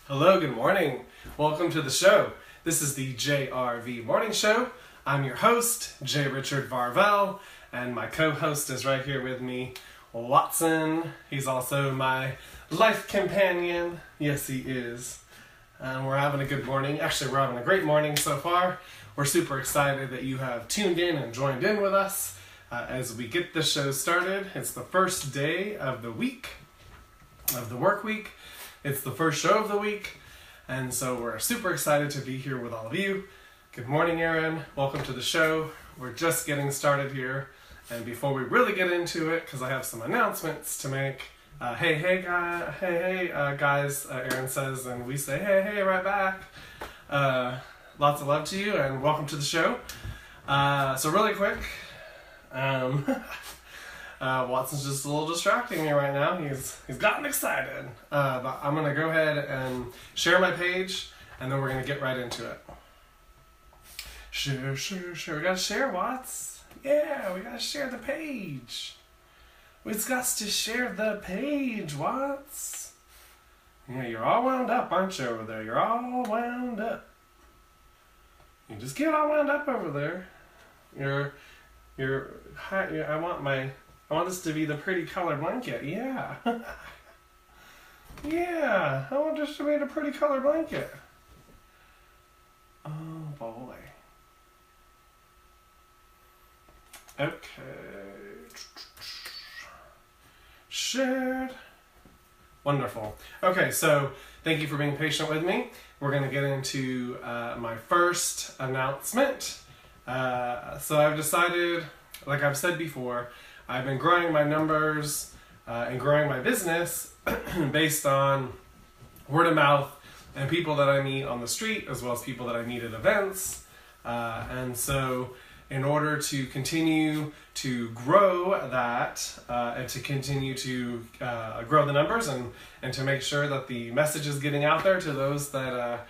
Hello, good morning. Welcome to the show. This is the JRV Morning Show. I'm your host, J. Richard Varvel, and my co-host is right here with me, Watson. He's also my life companion. Yes, he is. And we're having a good morning. Actually, we're having a great morning so far. We're super excited that you have tuned in and joined in with us as we get the show started. It's the first day of the week, of the work week. It's the first show of the week, and so we're super excited to be here with all of you. Good morning, Aaron. Welcome to the show. We're just getting started here, and before we really get into it, because I have some announcements to make, hey guys, Aaron says, and we say, hey, right back. Lots of love to you, and welcome to the show. So really quick, Watson's just a little distracting me right now. He's gotten excited. But I'm going to go ahead and share my page, and then we're going to get right into it. Share. We got to share, Watts. Yeah, we got to share the page. We've got to share the page, Watts. Yeah, you're all wound up, aren't you, over there? You're all wound up. You just get all wound up over there. I want this to be the pretty color blanket. Yeah. Yeah. I want this to be the pretty color blanket. Oh, boy. Okay. Shared. Wonderful. Okay, so thank you for being patient with me. We're going to get into my first announcement. So I've decided, like I've said before, I've been growing my numbers and growing my business based on word of mouth and people that I meet on the street, as well as people that I meet at events. And so in order to continue to grow that and to continue to grow the numbers and to make sure that the message is getting out there to those that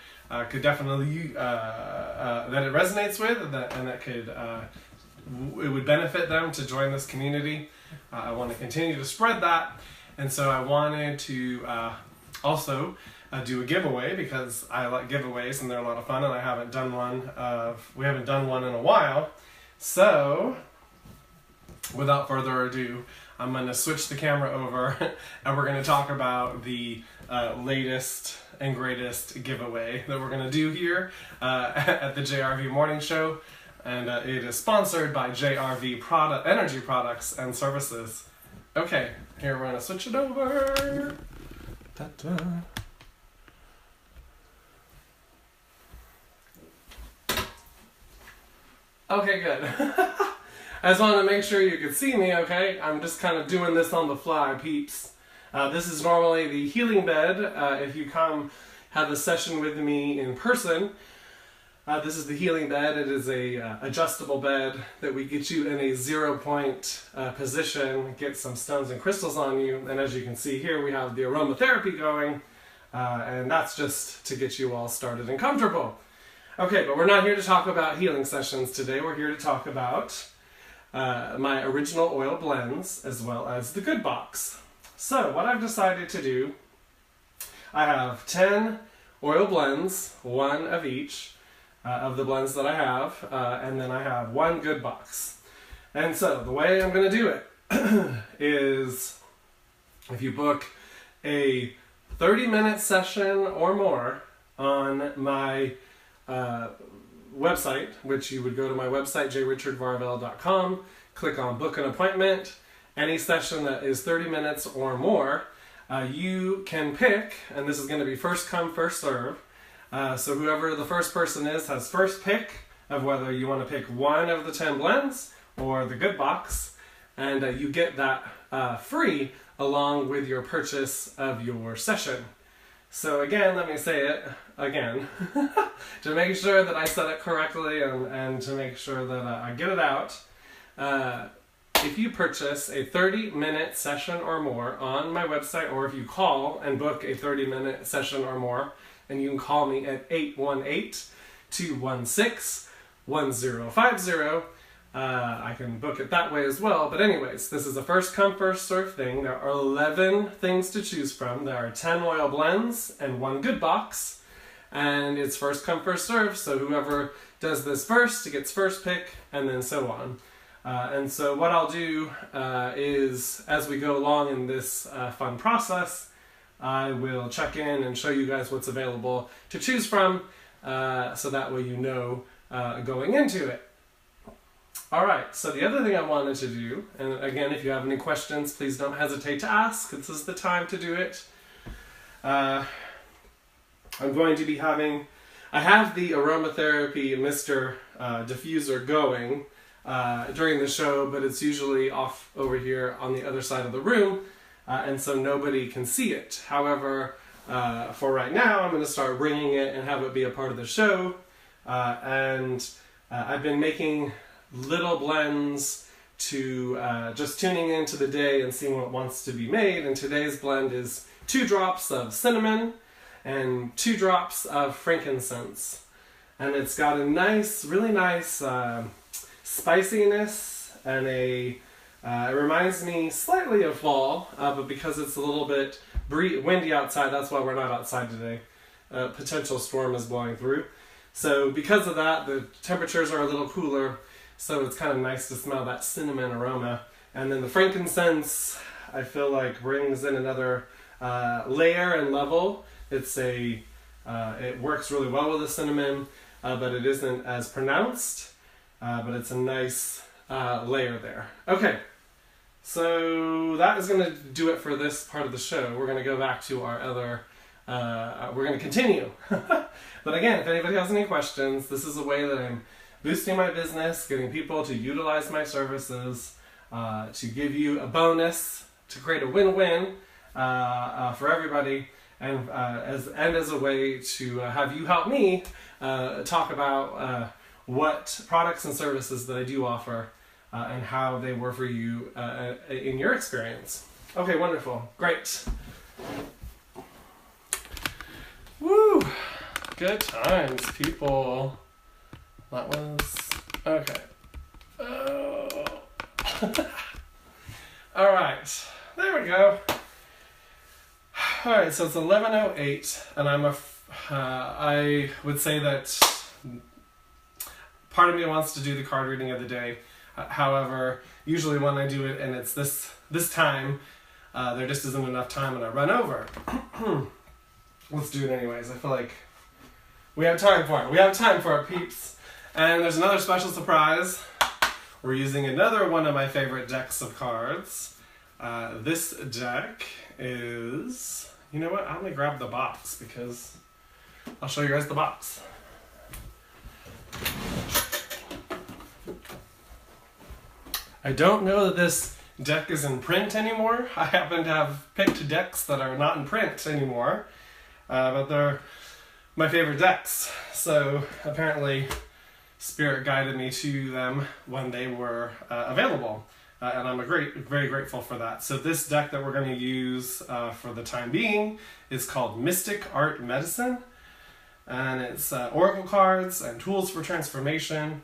could definitely, that it resonates with and that could it would benefit them to join this community. I want to continue to spread that, and so I wanted to also do a giveaway because I like giveaways and they're a lot of fun, and I haven't done one. We haven't done one in a while, so without further ado, I'm going to switch the camera over, and we're going to talk about the latest and greatest giveaway that we're going to do here at the JRV Morning Show. And it is sponsored by JRV Energy Products and Services. Okay, here we're going to switch it over. Ta-da. Okay, good. I just wanted to make sure you could see me, okay? I'm just kind of doing this on the fly, peeps. This is normally the healing bed. If you come have a session with me in person, this is the healing bed. It is a adjustable bed that we get you in a 0-point position, get some stones and crystals on you, and as you can see here, we have the aromatherapy going, and that's just to get you all started and comfortable. Okay, but we're not here to talk about healing sessions today. We're here to talk about my original oil blends as well as the good box. So what I've decided to do, I have 10 oil blends, one of each, of the blends that I have, and then I have one good box. And so the way I'm going to do it is if you book a 30-minute session or more on my website, which you would go to my website, jrichardvarvel.com, click on book an appointment. Any session that is 30 minutes or more, you can pick, and this is going to be first come, first serve. So whoever the first person is has first pick of whether you want to pick one of the 10 blends or the good box, and you get that free along with your purchase of your session. So again, let me say it again, to make sure that I said it correctly and to make sure that I get it out. If you purchase a 30-minute session or more on my website, or if you call and book a 30-minute session or more, and you can call me at 818-216-1050. I can book it that way as well. But anyways, this is a first come, first serve thing. There are 11 things to choose from. There are 10 oil blends and 1 good box. And it's first come, first serve. So whoever does this first gets first pick, and then so on. And so what I'll do is, as we go along in this fun process, I will check in and show you guys what's available to choose from, so that way you know going into it. Alright, so the other thing I wanted to do, and again, if you have any questions, please don't hesitate to ask. This is the time to do it. I'm going to be having, I have the aromatherapy Mr. diffuser going during the show, but it's usually off over here on the other side of the room, and so nobody can see it. However, for right now, I'm going to start bringing it and have it be a part of the show, and I've been making little blends to just tuning into the day and seeing what wants to be made, and today's blend is 2 drops of cinnamon and 2 drops of frankincense, and it's got a nice, really nice spiciness, and it reminds me slightly of fall, but because it's a little bit windy outside, that's why we're not outside today. A potential storm is blowing through, so because of that, the temperatures are a little cooler. So it's kind of nice to smell that cinnamon aroma. And then the frankincense, I feel like, brings in another layer and level. It works really well with the cinnamon, but it isn't as pronounced. But it's a nice layer there. Okay, so that is going to do it for this part of the show. We're going to go back to our other, we're going to continue. But again, if anybody has any questions, this is a way that I'm boosting my business, getting people to utilize my services, to give you a bonus, to create a win-win for everybody, and as a way to have you help me talk about what products and services that I do offer and how they work for you in your experience. Okay, wonderful. Great. Woo! Good times, people. That was... okay. Oh. Alright, there we go. Alright, so it's 11:08, and I would say that part of me wants to do the card reading of the day. However, usually when I do it and it's this time, there just isn't enough time and I run over. Let's do it anyways. I feel like we have time for it. We have time for it, peeps. And there's another special surprise. We're using another one of my favorite decks of cards. This deck is... you know what? I'm going to grab the box because I'll show you guys the box. I don't know that this deck is in print anymore. I happen to have picked decks that are not in print anymore. But they're my favorite decks. So apparently Spirit guided me to them when they were available. And I'm very grateful for that. So this deck that we're going to use for the time being is called Mystic Art Medicine. And it's oracle cards and tools for transformation.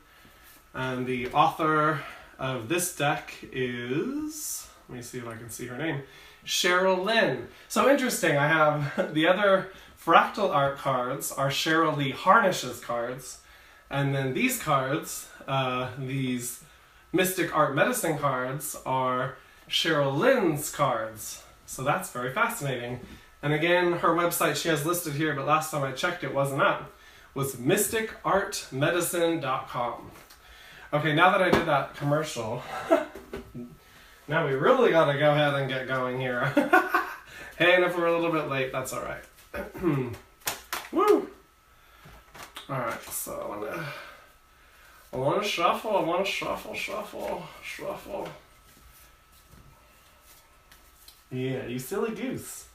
And the author of this deck is, let me see if I can see her name, Cheryl Lynn. So interesting, I have the other fractal art cards are Cheryl Lee Harnish's cards. And then these cards, these Mystic Art Medicine cards, are Cheryl Lynn's cards. So that's very fascinating. And again, her website she has listed here, but last time I checked it wasn't up, was mysticartmedicine.com. Okay, now that I did that commercial, now we really gotta go ahead and get going here. Hey, and if we're a little bit late, that's alright. Woo! Alright, so I wanna shuffle. Yeah, you silly goose.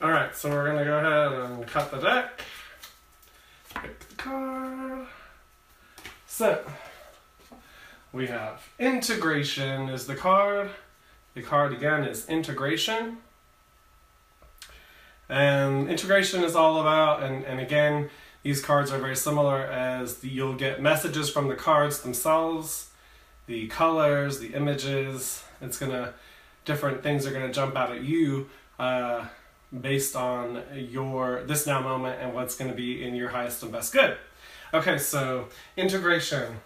Alright, so we're gonna go ahead and cut the deck. Pick the card. So, we have Integration is the card. The card again is Integration. And Integration is all about, and again, these cards are very similar as you'll get messages from the cards themselves, the colors, the images. Different things are gonna jump out at you based on this now moment and what's gonna be in your highest and best good. Okay, so integration.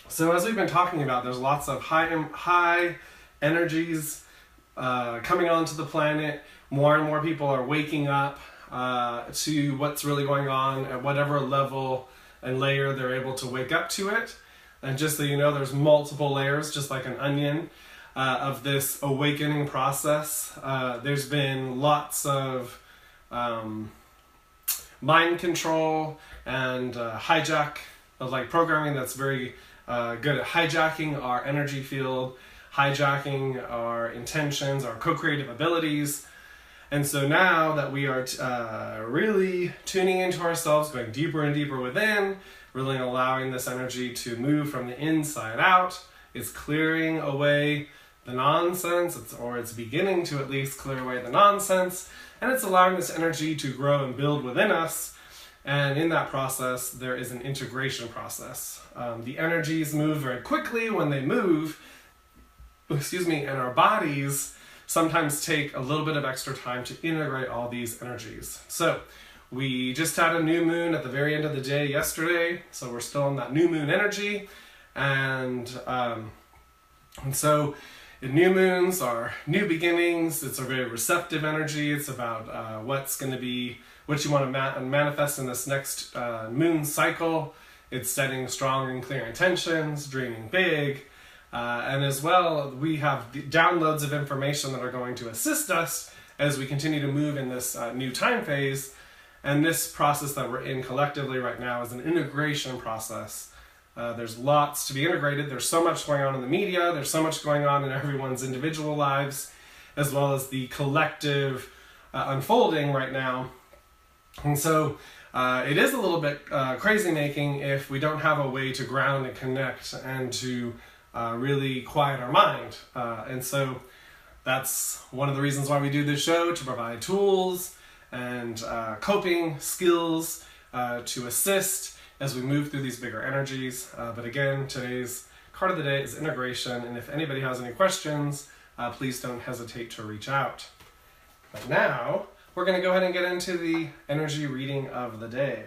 So as we've been talking about, there's lots of high energies coming onto the planet. More and more people are waking up to what's really going on at whatever level and layer they're able to wake up to it. And just so you know, there's multiple layers, just like an onion, of this awakening process. There's been lots of mind control and hijack of like programming that's very good at hijacking our energy field, hijacking our intentions, our co-creative abilities. And so now that we are really tuning into ourselves, going deeper and deeper within, really allowing this energy to move from the inside out, it's clearing away the nonsense, it's beginning to at least clear away the nonsense, and it's allowing this energy to grow and build within us. And in that process, there is an integration process. The energies move very quickly when they move, and our bodies sometimes take a little bit of extra time to integrate all these energies. So we just had a new moon at the very end of the day yesterday, so we're still in that new moon energy. And so new moons are new beginnings. It's a very receptive energy. It's about what you want to manifest in this next moon cycle. It's setting strong and clear intentions, dreaming big. And as well, we have downloads of information that are going to assist us as we continue to move in this new time phase. And this process that we're in collectively right now is an integration process. There's lots to be integrated. There's so much going on in the media. There's so much going on in everyone's individual lives, as well as the collective unfolding right now. And so it is a little bit crazy making if we don't have a way to ground and connect and to really quiet our mind. And so that's one of the reasons why we do this show, to provide tools and coping skills to assist as we move through these bigger energies. But again, today's card of the day is integration, and if anybody has any questions, please don't hesitate to reach out. But now, we're going to go ahead and get into the energy reading of the day.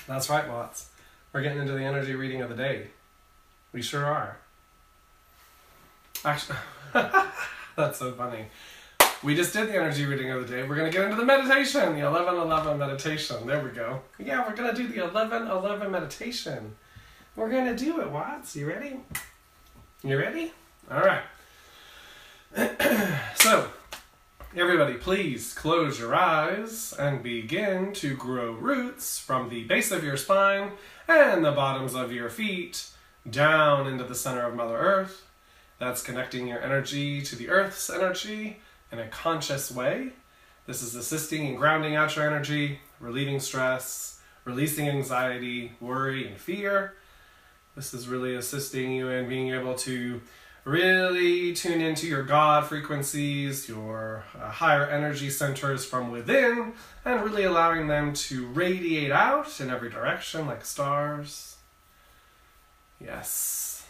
That's right, Watts. We're getting into the energy reading of the day. We sure are. Actually, that's so funny. We just did the energy reading of the day. We're going to get into the meditation, the 11-11 meditation. There we go. Yeah, we're going to do the 11-11 meditation. We're going to do it, Watts. You ready? You ready? All right. So, everybody, please close your eyes and begin to grow roots from the base of your spine and the bottoms of your feet down into the center of Mother Earth. That's connecting your energy to the Earth's energy in a conscious way. This is assisting in grounding out your energy, relieving stress, releasing anxiety, worry, and fear. This is really assisting you in being able to really tune into your God frequencies, your higher energy centers from within, and really allowing them to radiate out in every direction like stars. Yes.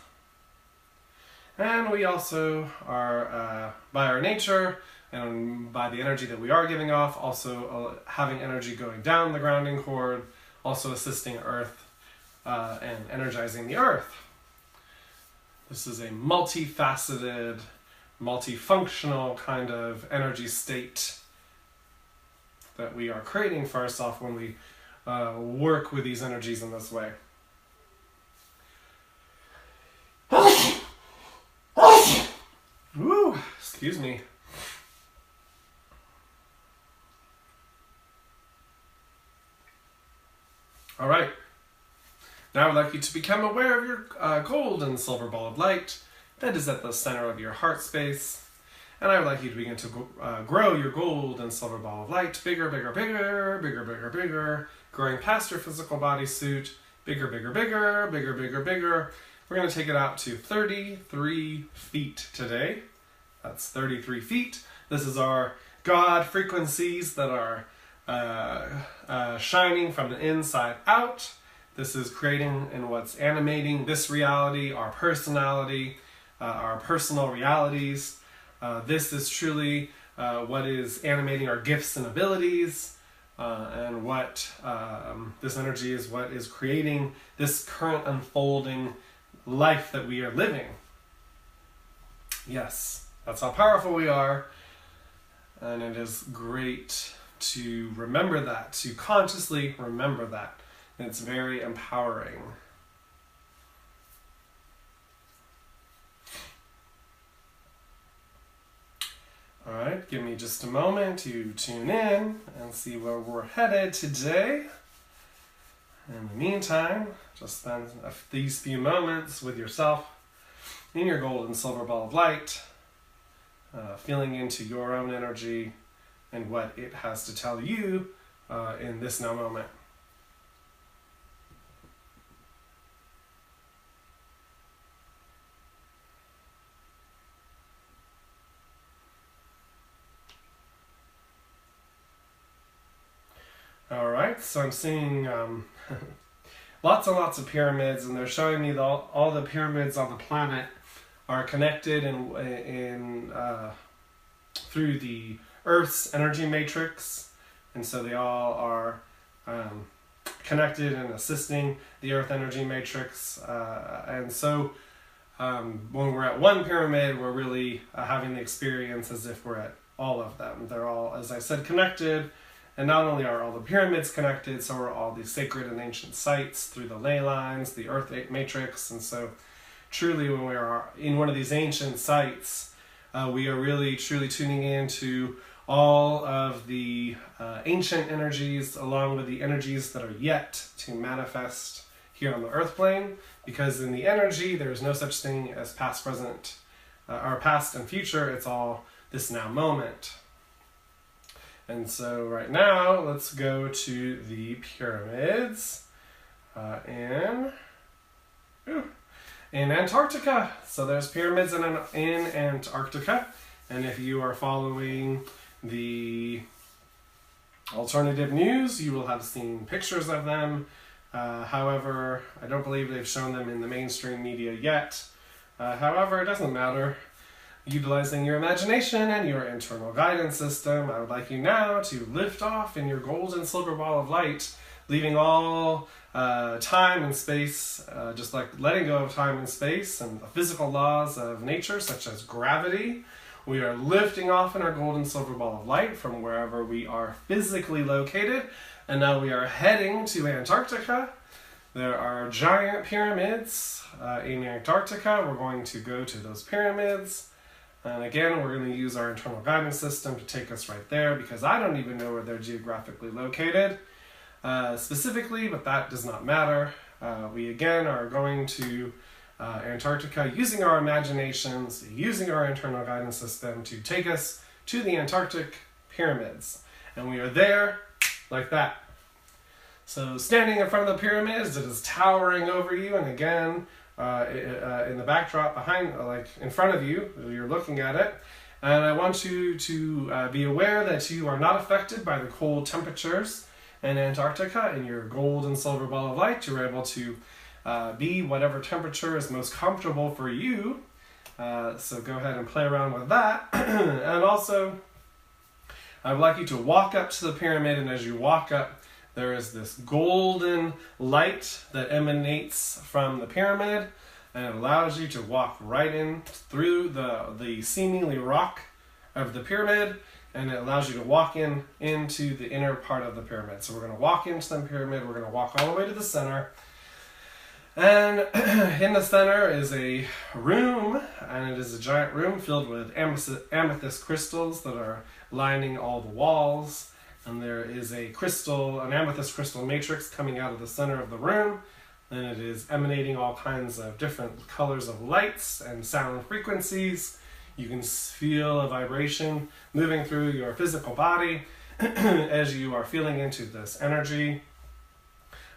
And we also are, by our nature, and by the energy that we are giving off, also having energy going down the grounding cord, also assisting Earth and energizing the Earth. This is a multifaceted, multifunctional kind of energy state that we are creating for ourselves when we work with these energies in this way. Woo! Excuse me. All right. Now I'd like you to become aware of your gold and silver ball of light that is at the center of your heart space. And I would like you to begin to grow your gold and silver ball of light bigger, bigger, bigger, bigger, bigger, bigger, growing past your physical bodysuit, bigger, bigger, bigger, bigger, bigger, bigger. We're going to take it out to 33 feet today. That's 33 feet. This is our God frequencies that are shining from the inside out. This is creating and what's animating this reality, our personality, our personal realities. This is truly what is animating our gifts and abilities, and what this energy is what is creating this current unfolding life that we are living. Yes, that's how powerful we are, and it is great to remember that, to consciously remember that. And it's very empowering. All right, give me just a moment to tune in and see where we're headed today. In the meantime, just spend these few moments with yourself in your gold and silver ball of light, feeling into your own energy and what it has to tell you in this now moment. All right, so I'm seeing lots and lots of pyramids, and they're showing me all the pyramids on the planet are connected through the Earth's energy matrix, and so they all are connected and assisting the Earth energy matrix. And so when we're at one pyramid, we're really having the experience as if we're at all of them. They're all, as I said, connected. And not only are all the pyramids connected, so are all these sacred and ancient sites through the ley lines, the Earth matrix. And so truly when we are in one of these ancient sites, we are really truly tuning into all of the ancient energies along with the energies that are yet to manifest here on the Earth plane. Because in the energy, there is no such thing as past, present, or past and future. It's all this now moment. And so right now, let's go to the pyramids in Antarctica. So there's pyramids in Antarctica. And if you are following the alternative news, you will have seen pictures of them. However, I don't believe they've shown them in the mainstream media yet. However, it doesn't matter. Utilizing your imagination and your internal guidance system, I would like you now to lift off in your gold and silver ball of light, leaving all time and space, just like letting go of time and space and the physical laws of nature, such as gravity. We are lifting off in our gold and silver ball of light from wherever we are physically located, and now we are heading to Antarctica. There are giant pyramids in Antarctica. We're going to go to those pyramids. And again, we're going to use our internal guidance system to take us right there, because I don't even know where they're geographically located specifically, but that does not matter. We again are going to Antarctica using our imaginations, using our internal guidance system to take us to the Antarctic pyramids. And we are there like that. So standing in front of the pyramids, it is towering over you, and again, in the backdrop behind, like in front of you, you're looking at it. And I want you to be aware that you are not affected by the cold temperatures in Antarctica. In your gold and silver ball of light, you're able to be whatever temperature is most comfortable for you. So go ahead and play around with that. And also, I would like you to walk up to the pyramid, and as you walk up, there is this golden light that emanates from the pyramid, and it allows you to walk right in through the seemingly rock of the pyramid, and it allows you to walk into the inner part of the pyramid. So we're going to walk into the pyramid, we're going to walk all the way to the center, and in the center is a room, and it is a giant room filled with amethyst crystals that are lining all the walls. And there is an amethyst crystal matrix coming out of the center of the room. And it is emanating all kinds of different colors of lights and sound frequencies. You can feel a vibration moving through your physical body as you are feeling into this energy.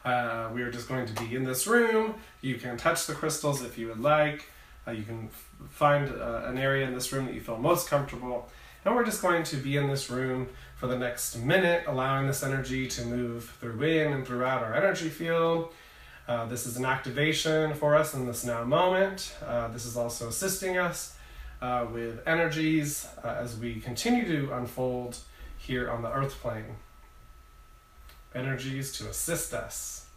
We are just going to be in this room. You can touch the crystals if you would like. You can find an area in this room that you feel most comfortable. And we're just going to be in this room for the next minute, allowing this energy to move through in and throughout our energy field. This is an activation for us in this now moment. This is also assisting us with energies as we continue to unfold here on the earth plane. Energies to assist us.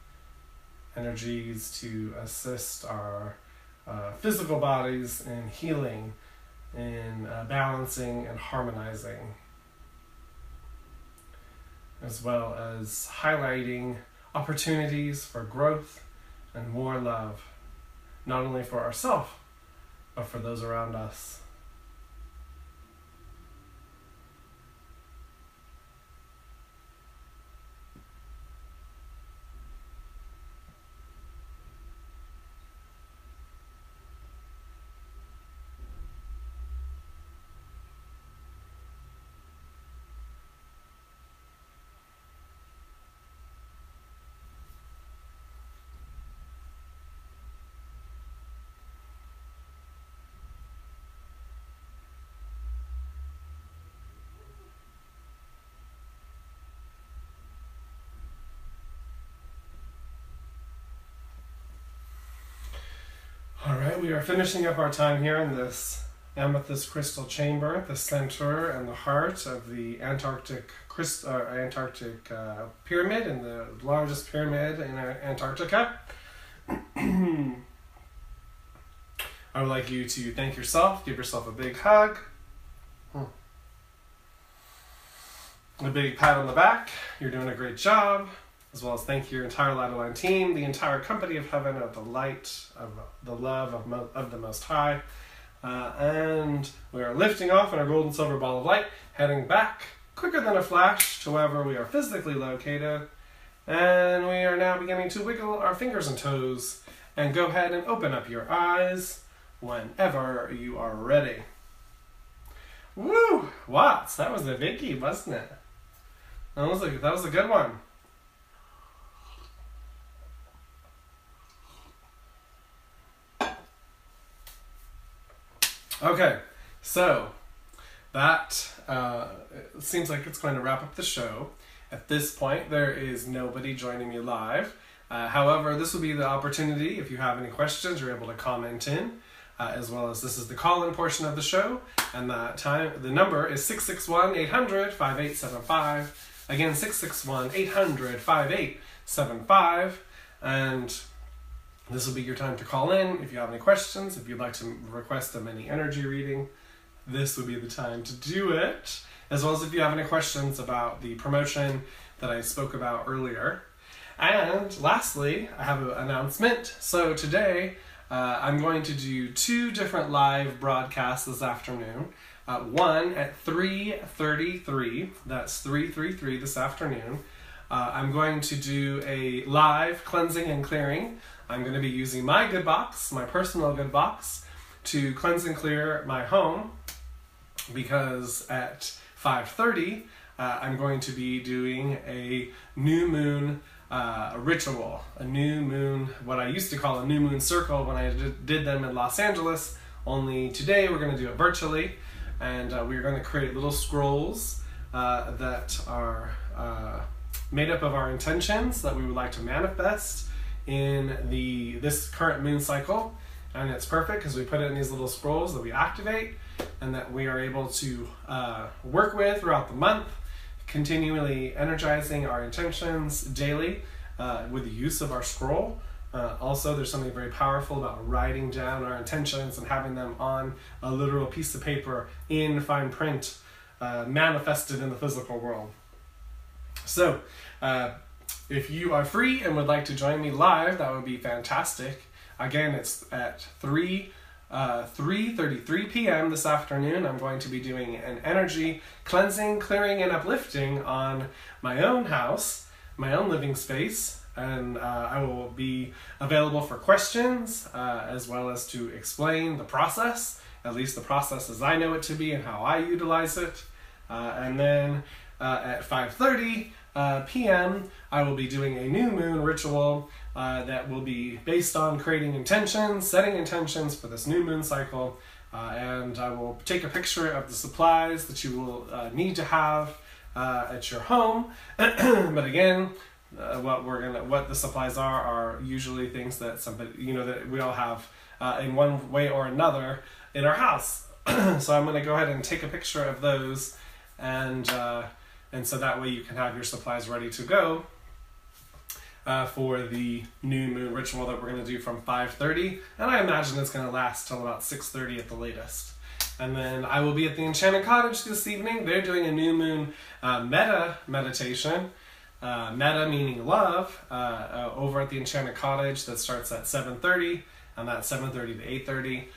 Energies to assist our physical bodies in healing, in balancing and harmonizing, as well as highlighting opportunities for growth and more love, not only for ourselves, but for those around us. All right, we are finishing up our time here in this amethyst crystal chamber, the center and the heart of the Antarctic pyramid, and the largest pyramid in Antarctica. I would like you to thank yourself, give yourself a big hug, a big pat on the back. You're doing a great job. As well as thank your entire Ladder Line team, the entire company of heaven, of the light, of the love of the Most High. And we are lifting off in our gold and silver ball of light, heading back quicker than a flash to wherever we are physically located. And we are now beginning to wiggle our fingers and toes and go ahead and open up your eyes whenever you are ready. Woo! Watts, that was a biggie, wasn't it? That was a good one. Okay, so that seems like it's going to wrap up the show. At this point, there is nobody joining me live. However, this will be the opportunity, if you have any questions, you're able to comment in, as well as this is the call-in portion of the show, and the number is 661-800-5875. Again, 661-800-5875, and this will be your time to call in if you have any questions. If you'd like to request a mini energy reading, this would be the time to do it. As well as if you have any questions about the promotion that I spoke about earlier. And lastly, I have an announcement. So today, I'm going to do 2 different live broadcasts this afternoon. One at 3:33, that's 3:33 this afternoon. I'm going to do a live cleansing and clearing. I'm going to be using my good box, my personal good box, to cleanse and clear my home, because at 5:30 I'm going to be doing a new moon ritual, a new moon, what I used to call a new moon circle when I did them in Los Angeles, only today we're going to do it virtually, and we're going to create little scrolls that are made up of our intentions that we would like to manifest in this current moon cycle. And it's perfect because we put it in these little scrolls that we activate and that we are able to work with throughout the month, continually energizing our intentions daily with the use of our scroll. Also, there's something very powerful about writing down our intentions and having them on a literal piece of paper in fine print, manifested in the physical world. So, if you are free and would like to join me live, that would be fantastic. Again, it's at 3:33 p.m. this afternoon. I'm going to be doing an energy cleansing, clearing, and uplifting on my own house, my own living space, and I will be available for questions, as well as to explain the process, at least the process as I know it to be and how I utilize it. And then at 5:30 p.m. I will be doing a new moon ritual that will be based on creating intentions, setting intentions for this new moon cycle, and I will take a picture of the supplies that you will need to have at your home. But again, what the supplies are usually things that somebody, that we all have in one way or another in our house. So I'm going to go ahead and take a picture of those, and so that way you can have your supplies ready to go for the new moon ritual that we're going to do from 5:30, and I imagine it's going to last till about 6:30 at the latest. And then I will be at the Enchanted Cottage this evening. They're doing a new moon metta meditation, metta meaning love, over at the Enchanted Cottage that starts at 7:30, and that's 7:30 to 8:30.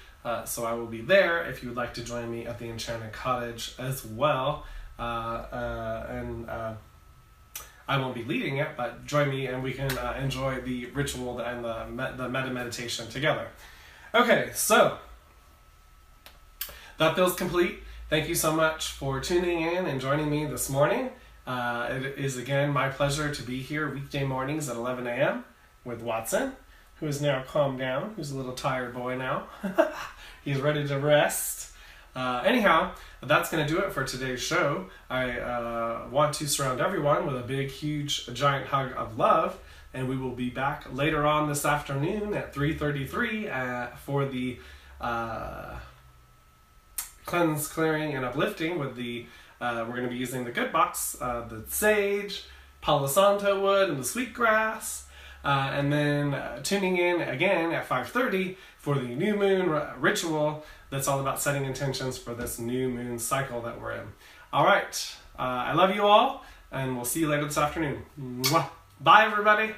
So I will be there if you would like to join me at the Enchanted Cottage as well. I won't be leading it, but join me and we can enjoy the ritual and the metta meditation together. Okay, so that feels complete. Thank you so much for tuning in and joining me this morning. It is again my pleasure to be here weekday mornings at 11 a.m. with Watson, who is now calmed down, who's a little tired boy now. He's ready to rest. Anyhow, that's going to do it for today's show. I want to surround everyone with a big, huge, giant hug of love, and we will be back later on this afternoon at 3:33 for the cleanse, clearing, and uplifting with the, we're going to be using the good box, the sage, Palo Santo wood, and the sweetgrass. And then tuning in again at 5:30 for the new moon ritual that's all about setting intentions for this new moon cycle that we're in. All right, I love you all, and we'll see you later this afternoon. Mwah. Bye, everybody.